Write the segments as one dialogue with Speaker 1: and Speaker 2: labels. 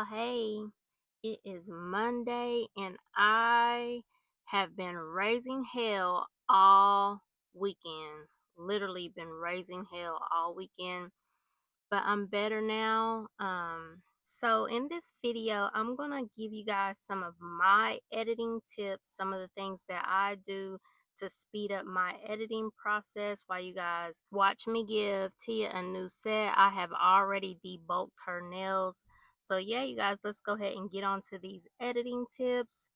Speaker 1: y'all. Hey, it is Monday and I have been raising hell all weekend. Literally been raising hell all weekend, but I'm better now. So in this video, I'm going to give you guys some of my editing tips, some of the things that I do to speed up my editing process while you guys watch me give Tia a new set. I have already debulked her nails. So yeah, you guys, let's go ahead and get on to these editing tips.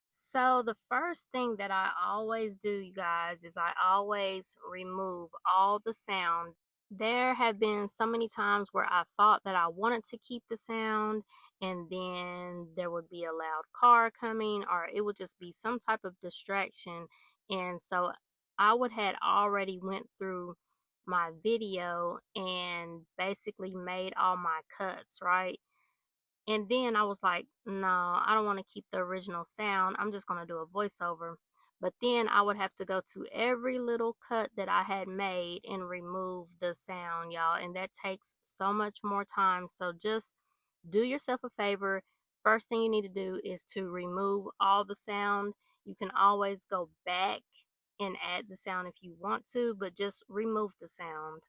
Speaker 1: So the first thing that I always do, you guys, is I always remove all the sound. There have been so many times where I thought that I wanted to keep the sound, and then there would be a loud car coming, or it would just be some type of distraction. And so I would had already went through my video and basically made all my cuts, right? And then I was like, no, I don't want to keep the original sound. I'm just going to do a voiceover. But then I would have to go to every little cut that I had made and remove the sound, y'all. And that takes so much more time. So just do yourself a favor. First thing you need to do is to remove all the sound. You can always go back and add the sound if you want to, but just remove the sound.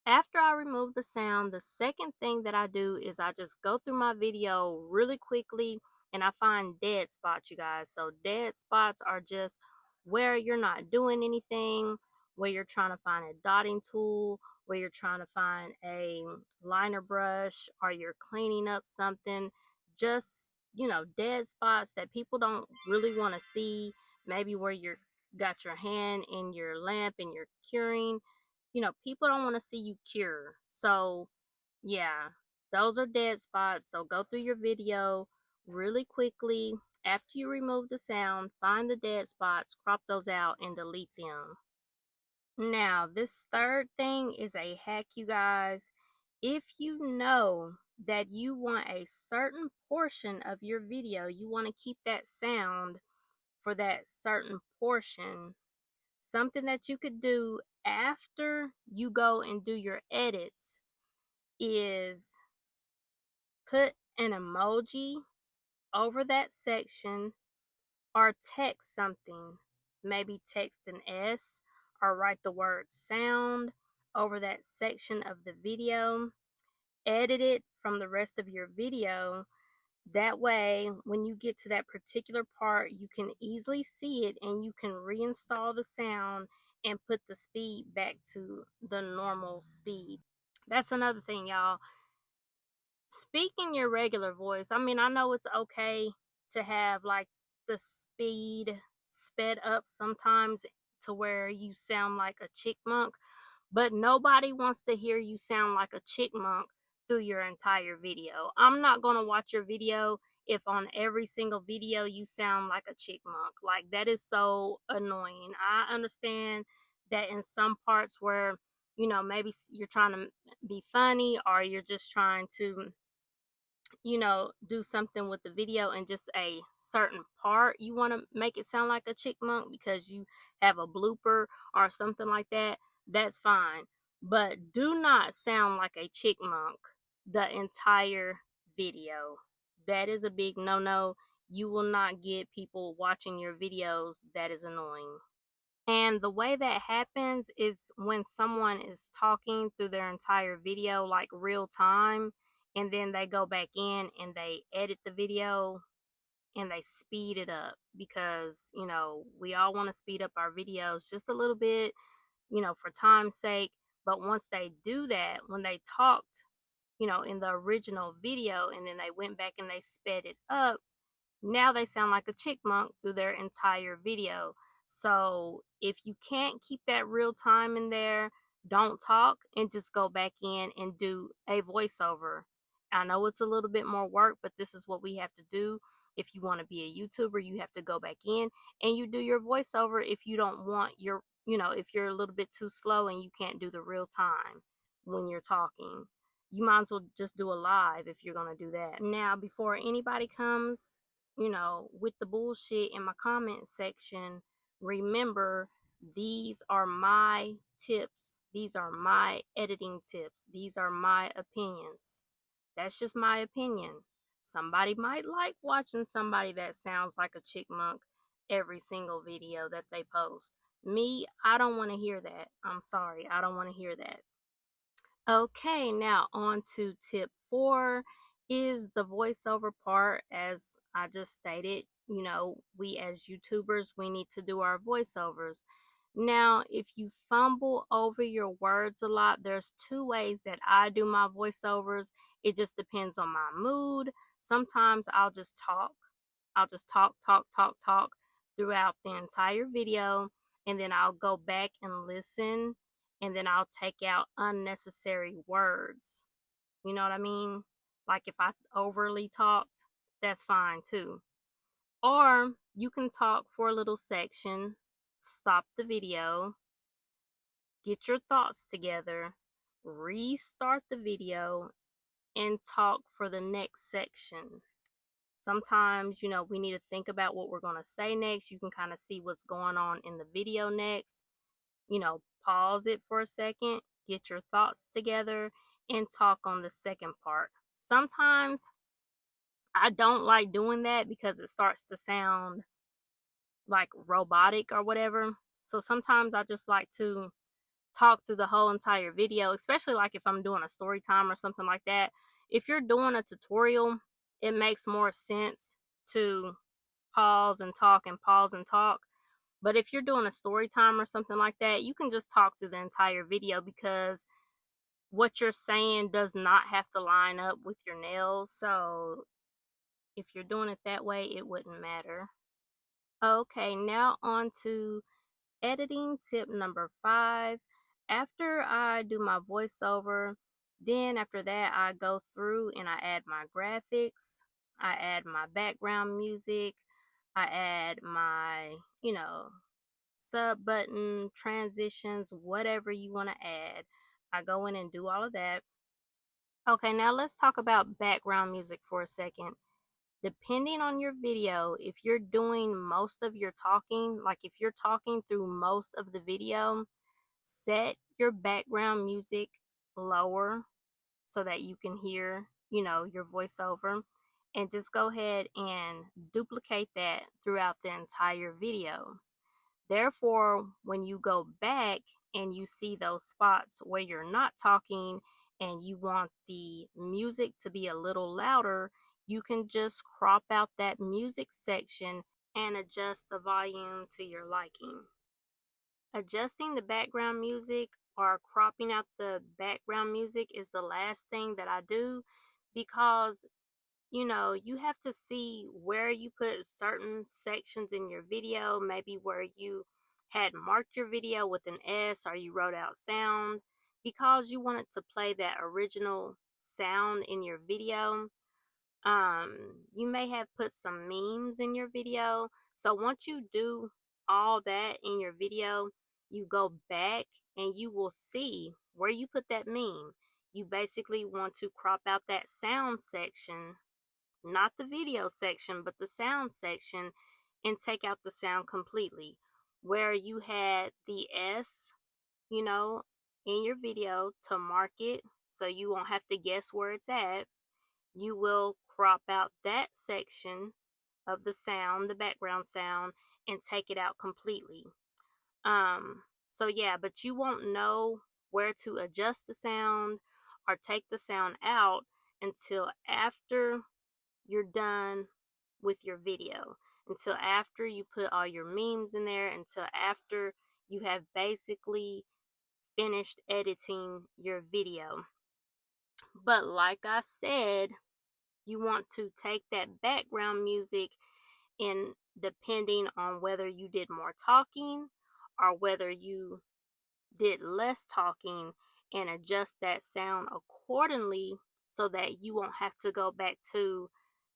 Speaker 1: After I remove the sound, the second thing that I do is I just go through my video really quickly and I find dead spots, you guys. So dead spots are just where you're not doing anything, where you're trying to find a dotting tool, where you're trying to find a liner brush, or you're cleaning up something. Just, dead spots that people don't really want to see. Maybe where you're got your hand in your lamp and you're curing. People don't want to see you cure. So, yeah, those are dead spots. So, go through your video really quickly. After you remove the sound, find the dead spots, crop those out, and delete them. Now, this third thing is a hack, you guys. If you know that you want a certain portion of your video, you want to keep that sound for that certain portion. Something that you could do after you go and do your edits is put an emoji over that section or text something. Maybe text an S or write the word sound over that section of the video. Edit it from the rest of your video. That way, when you get to that particular part, you can easily see it and you can reinstall the sound and put the speed back to the normal speed. That's another thing, y'all. Speak in your regular voice. I mean, I know it's okay to have like the speed sped up sometimes to where you sound like a chipmunk, but nobody wants to hear you sound like a chipmunk through your entire video. I'm not going to watch your video if on every single video you sound like a chipmunk. Like, that is so annoying. I understand that in some parts where, maybe you're trying to be funny or you're just trying to do something with the video and just a certain part you want to make it sound like a chipmunk because you have a blooper or something like that, that's fine. But do not sound like a chipmunk the entire video. That is a big no-no. You will not get people watching your videos. That is annoying. And the way that happens is when someone is talking through their entire video, like real time, and then they go back in and they edit the video and they speed it up because, we all want to speed up our videos just a little bit, for time's sake. But once they do that, when they talked, in the original video and then they went back and they sped it up, now they sound like a chipmunk through their entire video. So if you can't keep that real time in there, don't talk and just go back in and do a voiceover. I know it's a little bit more work, but this is what we have to do. If you want to be a YouTuber, you have to go back in and you do your voiceover if you don't want your, if you're a little bit too slow and you can't do the real time when you're talking. You might as well just do a live if you're going to do that. Now, before anybody comes with the bullshit in my comment section, remember, these are my tips. These are my editing tips. These are my opinions. That's just my opinion. Somebody might like watching somebody that sounds like a chipmunk every single video that they post. Me, I don't want to hear that. I'm sorry, I don't want to hear that. Okay, now on to tip 4 is the voiceover part. As I just stated, we as YouTubers, we need to do our voiceovers. Now, if you fumble over your words a lot, there's two ways that I do my voiceovers. It just depends on my mood. Sometimes I'll just talk. I'll just talk, talk, talk, talk throughout the entire video, and then I'll go back and listen, and then I'll take out unnecessary words. You know what I mean? Like if I overly talked, that's fine too. Or you can talk for a little section, stop the video, get your thoughts together, restart the video, and talk for the next section. Sometimes, we need to think about what we're going to say next. You can kind of see what's going on in the video next. Pause it for a second, get your thoughts together, and talk on the second part. Sometimes I don't like doing that because it starts to sound like robotic or whatever. So sometimes I just like to talk through the whole entire video, especially like if I'm doing a story time or something like that. If you're doing a tutorial, it makes more sense to pause and talk and pause and talk. But if you're doing a story time or something like that, you can just talk through the entire video because what you're saying does not have to line up with your nails. So if you're doing it that way, it wouldn't matter. Okay, now on to editing tip number 5. After I do my voiceover, then after that I go through and I add my graphics, I add my background music, I add my, sub button, transitions, whatever you want to add. I go in and do all of that. Okay, now let's talk about background music for a second. Depending on your video, if you're doing most of your talking, like if you're talking through most of the video, set your background music lower so that you can hear, your voiceover, and just go ahead and duplicate that throughout the entire video. Therefore, when you go back and you see those spots where you're not talking and you want the music to be a little louder, you can just crop out that music section and adjust the volume to your liking. Adjusting the background music or cropping out the background music is the last thing that I do because you have to see where you put certain sections in your video, maybe where you had marked your video with an S or you wrote out sound because you want it to play that original sound in your video. You may have put some memes in your video. So once you do all that in your video, you go back and you will see where you put that meme. You basically want to crop out that sound section, not the video section, but the sound section, and take out the sound completely. Where you had the S, in your video to mark it so you won't have to guess where it's at, you will crop out that section of the sound, the background sound, and take it out completely. So yeah, but you won't know where to adjust the sound or take the sound out until after you're done with your video, until after you put all your memes in there, until after you have basically finished editing your video. But like I said, you want to take that background music and depending on whether you did more talking or whether you did less talking, and adjust that sound accordingly so that you won't have to go back to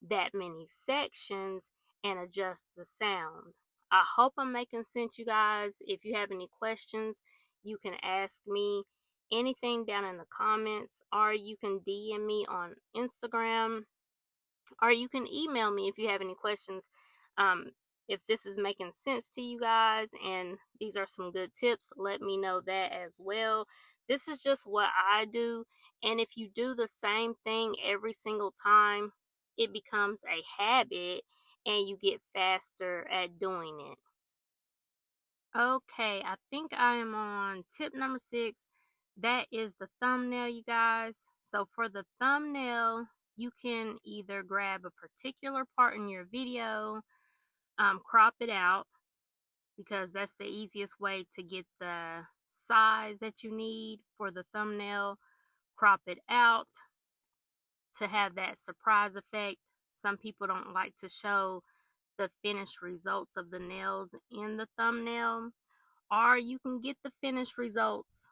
Speaker 1: that many sections and adjust the sound. I hope I'm making sense, you guys. If you have any questions, you can ask me anything down in the comments, or you can DM me on Instagram, or you can email me if you have any questions. If this is making sense to you guys and these are some good tips, let me know that as well. This is just what I do, and if you do the same thing every single time, it becomes a habit and you get faster at doing it. Okay, I think I am on tip number 6. That is the thumbnail, you guys. So for the thumbnail, you can either grab a particular part in your video, crop it out, because that's the easiest way to get the size that you need for the thumbnail. Crop it out to have that surprise effect. Some people don't like to show the finished results of the nails in the thumbnail, or you can get the finished results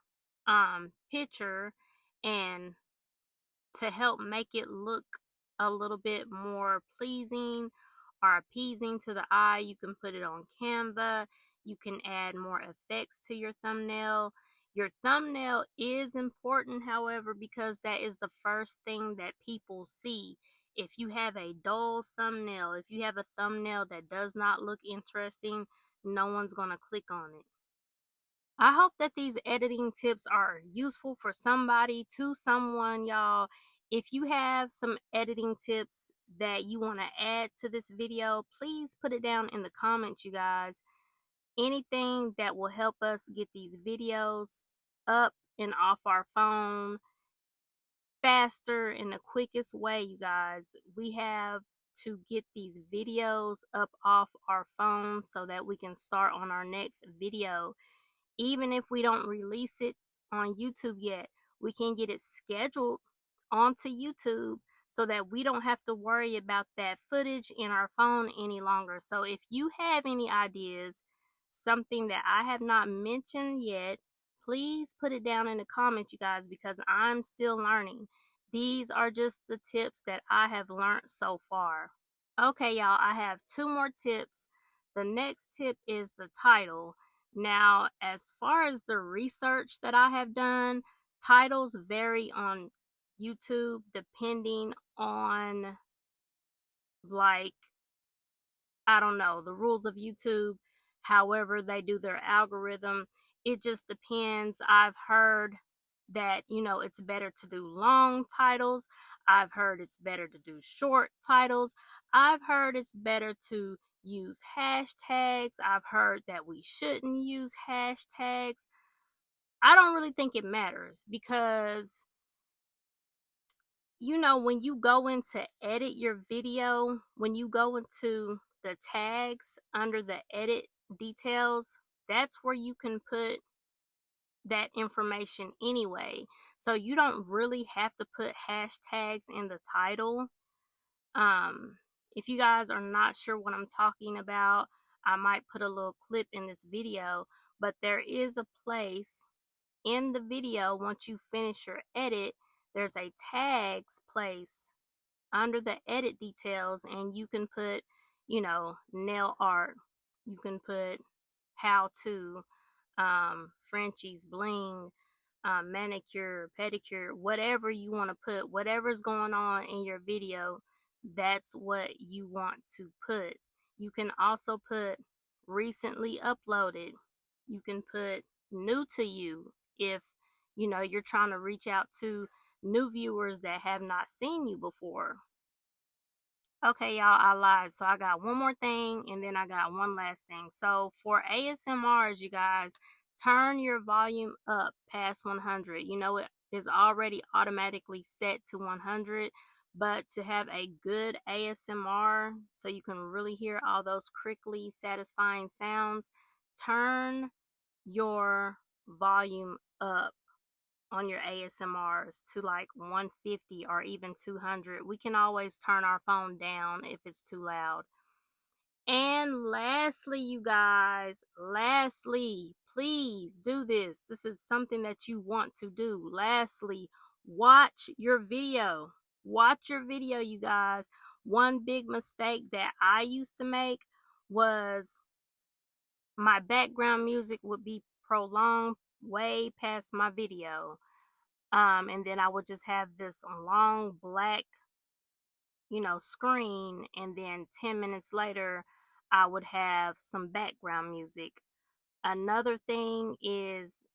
Speaker 1: picture, and to help make it look a little bit more pleasing or appeasing to the eye, you can put it on Canva. You can add more effects to your thumbnail. Your thumbnail is important, however, because that is the first thing that people see. If you have a dull thumbnail, if you have a thumbnail that does not look interesting, no one's going to click on it. I hope that these editing tips are useful for somebody, to someone, y'all. If you have some editing tips that you want to add to this video, please put it down in the comments, you guys. Anything that will help us get these videos up and off our phone faster in the quickest way, you guys. We have to get these videos up off our phone so that we can start on our next video. Even if we don't release it on YouTube yet, we can get it scheduled onto YouTube so that we don't have to worry about that footage in our phone any longer. So if you have any ideas, something that I have not mentioned yet, please put it down in the comments, you guys, because I'm still learning. These are just the tips that I have learned so far. Okay, y'all, I have 2 more tips. The next tip is the title. Now, as far as the research that I have done, titles vary on YouTube depending on, like, I don't know, the rules of YouTube, however they do their algorithm. It just depends. I've heard that, it's better to do long titles. I've heard it's better to do short titles. I've heard it's better to use hashtags. I've heard that we shouldn't use hashtags. I don't really think it matters because, when you go in to edit your video, when you go into the tags under the edit details, that's where you can put that information anyway. So you don't really have to put hashtags in the title. If you guys are not sure what I'm talking about, I might put a little clip in this video, but there is a place in the video, once you finish your edit, there's a tags place under the edit details, and you can put, nail art. You can put how to, Frenchies, bling, manicure, pedicure, whatever you want to put, whatever's going on in your video, that's what you want to put. You can also put recently uploaded. You can put new to you if you're trying to reach out to new viewers that have not seen you before. Okay, y'all, I lied. So I got one more thing and then I got one last thing. So for ASMRs, you guys, turn your volume up past 100. It is already automatically set to 100, but to have a good ASMR so you can really hear all those crickly, satisfying sounds, turn your volume up on your ASMRs to like 150 or even 200. We can always turn our phone down if it's too loud. And lastly, you guys, please do this. This is something that you want to do. Lastly, watch your video. Watch your video, you guys. One big mistake that I used to make was my background music would be prolonged way past my video. And then I would just have this long black, screen, and then 10 minutes later, I would have some background music. Another thing is,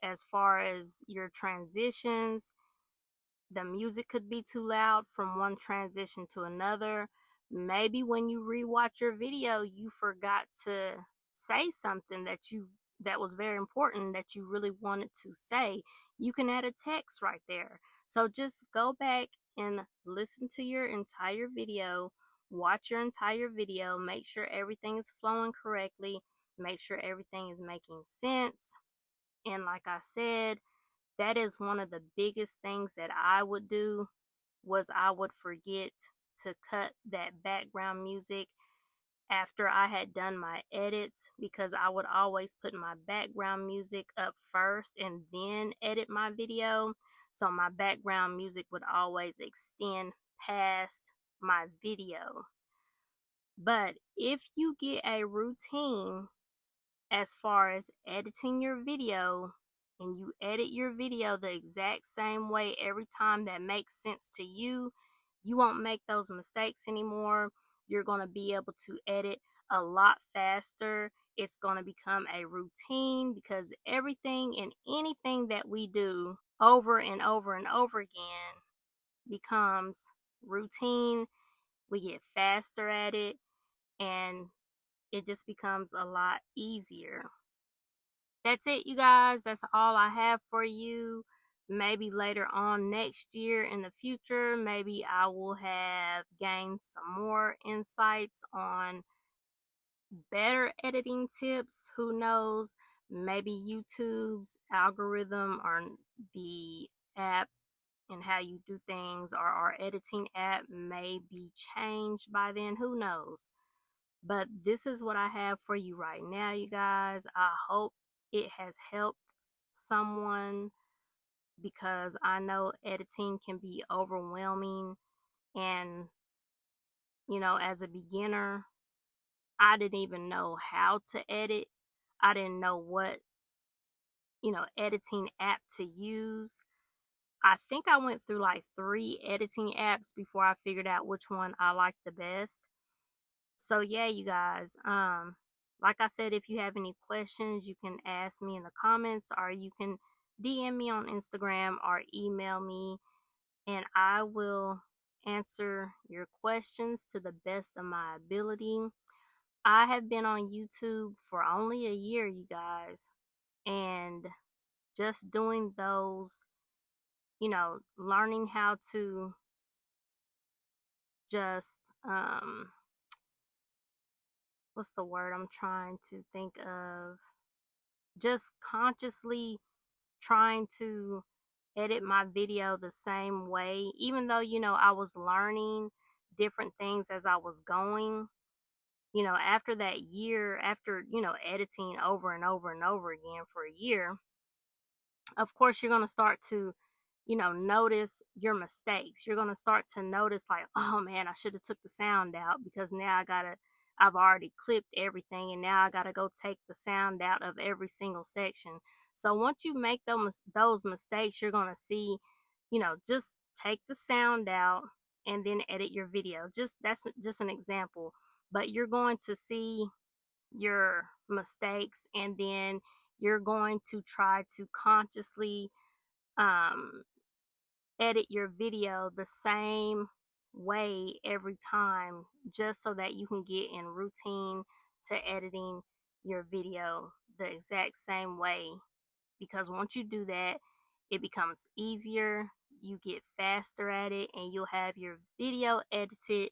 Speaker 1: as far as your transitions, the music could be too loud from one transition to another. Maybe when you rewatch your video, you forgot to say something that was very important that you really wanted to say. You can add a text right there. So just go back and listen to your entire video, watch your entire video, make sure everything is flowing correctly, make sure everything is making sense. And like I said, that is one of the biggest things that I would do, was I would forget to cut that background music after I had done my edits, because I would always put my background music up first and then edit my video. So my background music would always extend past my video. But if you get a routine as far as editing your video, and you edit your video the exact same way every time that makes sense to you, you won't make those mistakes anymore. You're going to be able to edit a lot faster. It's going to become a routine, because everything and anything that we do over and over and over again becomes routine. We get faster at it, and it just becomes a lot easier. That's it, you guys. That's all I have for you. Maybe later on next year in the future, maybe I will have gained some more insights on better editing tips. Who knows? Maybe YouTube's algorithm, or the app and how you do things, or our editing app may be changed by then. Who knows? But this is what I have for you right now, you guys. I hope it has helped someone, because I know editing can be overwhelming. And, as a beginner, I didn't even know how to edit. I didn't know what, editing app to use. I think I went through like 3 editing apps before I figured out which one I liked the best. So yeah, you guys, like I said, if you have any questions, you can ask me in the comments, or you can DM me on Instagram or email me, and I will answer your questions to the best of my ability. I have been on YouTube for only a year, you guys, and just doing those, learning how to just what's the word I'm trying to think of? Just consciously trying to edit my video the same way, even though, I was learning different things as I was going. After that year, after, editing over and over and over again for a year, of course, you're going to start to, notice your mistakes. You're going to start to notice, like, oh man, I should have took the sound out, because now I've already clipped everything, and now I got to go take the sound out of every single section. So once you make those mistakes, you're going to see, just take the sound out and then edit your video. That's just an example, but you're going to see your mistakes, and then you're going to try to consciously um, edit your video the same way every time, just so that you can get in routine to editing your video the exact same way. Because once you do that, it becomes easier, you get faster at it, and you'll have your video edited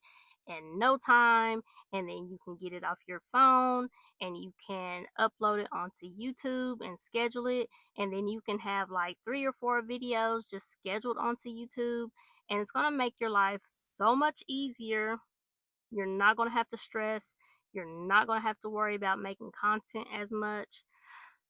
Speaker 1: in no time, and then you can get it off your phone, and you can upload it onto YouTube and schedule it, and then you can have like 3 or 4 videos just scheduled onto YouTube, and it's going to make your life so much easier. You're not going to have to stress. You're not going to have to worry about making content as much.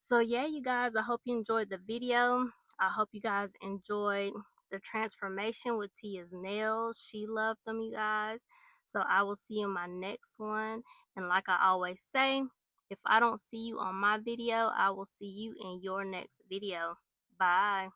Speaker 1: So yeah, you guys, I hope you enjoyed the video. I hope you guys enjoyed the transformation with Tia's nails. She loved them, you guys. So I will see you in my next one. And like I always say, if I don't see you on my video, I will see you in your next video. Bye.